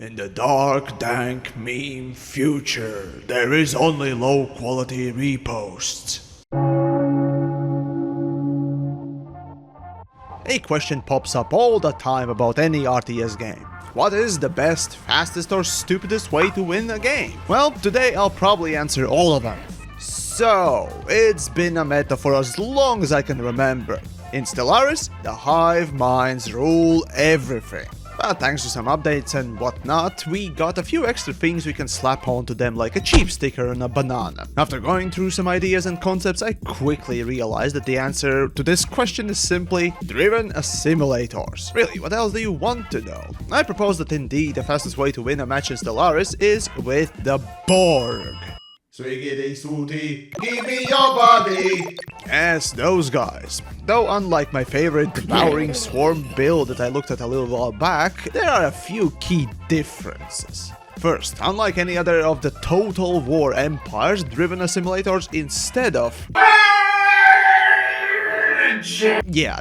In the dark, dank meme future, there is only low-quality reposts. A question pops up all the time about any RTS game. What is the best, fastest or stupidest way to win a game? Well, today I'll probably answer all of them. So, it's been a meta for as long as I can remember. In Stellaris, the hive minds rule everything. But thanks to some updates and whatnot, we got a few extra things we can slap onto them like a cheap sticker on a banana. After going through some ideas and concepts, I quickly realized that the answer to this question is simply driven simulators. Really, what else do you want to know? I propose that indeed the fastest way to win a match in Stellaris is with the Borg. Swiggity Swooty, give me your body! Yes, those guys. Though unlike my favorite Devouring Swarm build that I looked at a little while back, there are a few key differences. First, unlike any other of the Total War empires, driven simulators instead of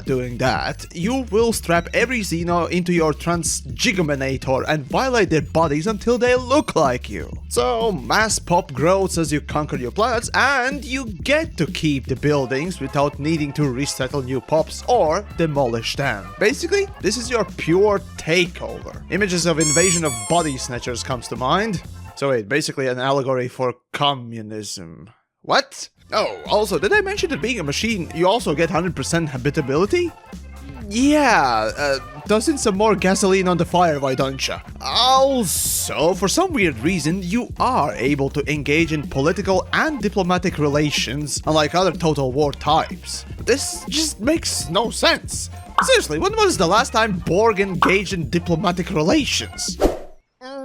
doing that, you will strap every Xeno into your Transgigaminator and violate their bodies until they look like you. So, mass pop grows as you conquer your planets, and you get to keep the buildings without needing to resettle new pops or demolish them. Basically, this is your pure takeover. Images of Invasion of Body Snatchers comes to mind. So wait, basically an allegory for communism. What? Oh, also, did I mention that being a machine, you also get 100% habitability? Yeah, toss in some more gasoline on the fire, why don't ya? Also, for some weird reason, you are able to engage in political and diplomatic relations, unlike other Total War types. This just makes no sense. Seriously, when was the last time Borg engaged in diplomatic relations?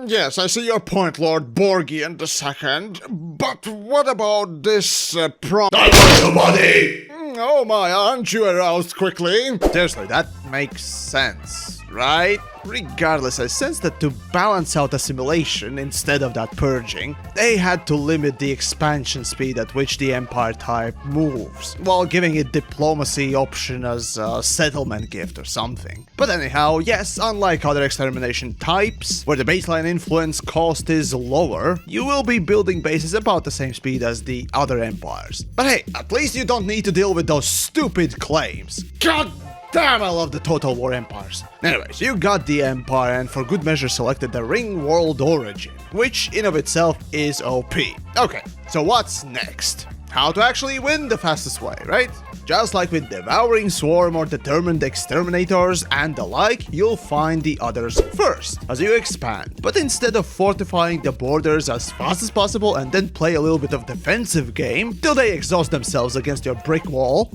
Yes, I see your point, Lord Borgian II, but what about this, Somebody! Oh my, aren't you aroused quickly? Seriously, that makes sense, right? Regardless, I sense that to balance out a simulation instead of that purging, they had to limit the expansion speed at which the Empire type moves, while giving it diplomacy option as a settlement gift or something. But anyhow, yes, unlike other extermination types, where the baseline influence cost is lower, you will be building bases about the same speed as the other empires. But hey, at least you don't need to deal with those stupid claims. God damn, I love the Total War empires. Anyways, you got the empire and for good measure selected the Ring World Origin, which in of itself is OP. Okay, so what's next? How to actually win the fastest way, right? Just like with Devouring Swarm or Determined Exterminators and the like, you'll find the others first, as you expand. But instead of fortifying the borders as fast as possible and then play a little bit of defensive game, till they exhaust themselves against your brick wall,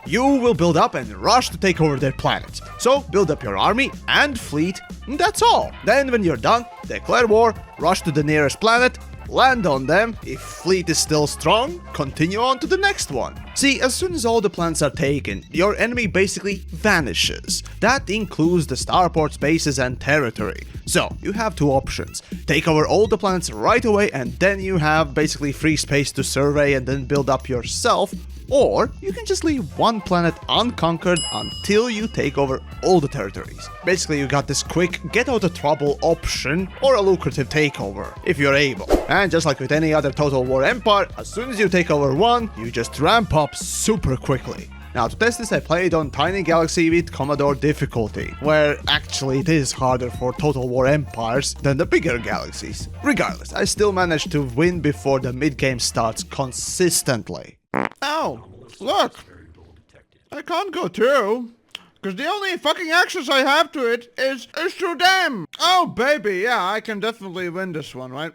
you will build up and rush to take over their planet. So, build up your army and fleet, and that's all. Then when you're done, declare war, rush to the nearest planet, land on them. If fleet is still strong, continue on to the next one. See, as soon as all the planets are taken, your enemy basically vanishes. That includes the starports, bases and territory. So, you have two options. Take over all the planets right away and then you have basically free space to survey and then build up yourself. Or you can just leave one planet unconquered until you take over all the territories. Basically, you got this quick get out of trouble option or a lucrative takeover, if you're able. And just like with any other Total War empire, as soon as you take over one, you just ramp up super quickly. Now, to test this, I played on Tiny Galaxy with Commodore difficulty, where actually it is harder for Total War empires than the bigger galaxies. Regardless, I still managed to win before the mid-game starts consistently. Ow! Look! I can't go through, because the only fucking access I have to it is through them! Oh, baby, yeah, I can definitely win this one, right?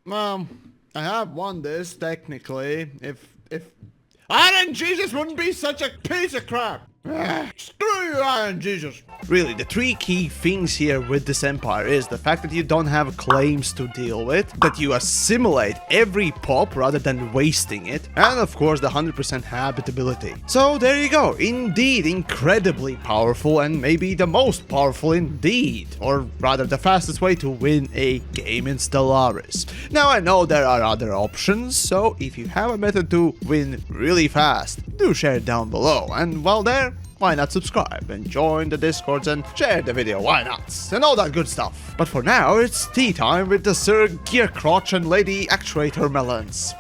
Well, I have won this, technically, if Iron Jesus wouldn't be such a piece of crap! Screw you, Iron Jesus! Really, the three key things here with this empire is the fact that you don't have claims to deal with, that you assimilate every pop rather than wasting it, and of course the 100% habitability. So there you go, indeed incredibly powerful and maybe the most powerful indeed, or rather the fastest way to win a game in Stellaris. Now I know there are other options, so if you have a method to win really fast, do share it down below, and while there, why not subscribe and join the Discords and share the video, why not? And all that good stuff. But for now, it's tea time with the Sir Gearcrotch and Lady Actuator Melons.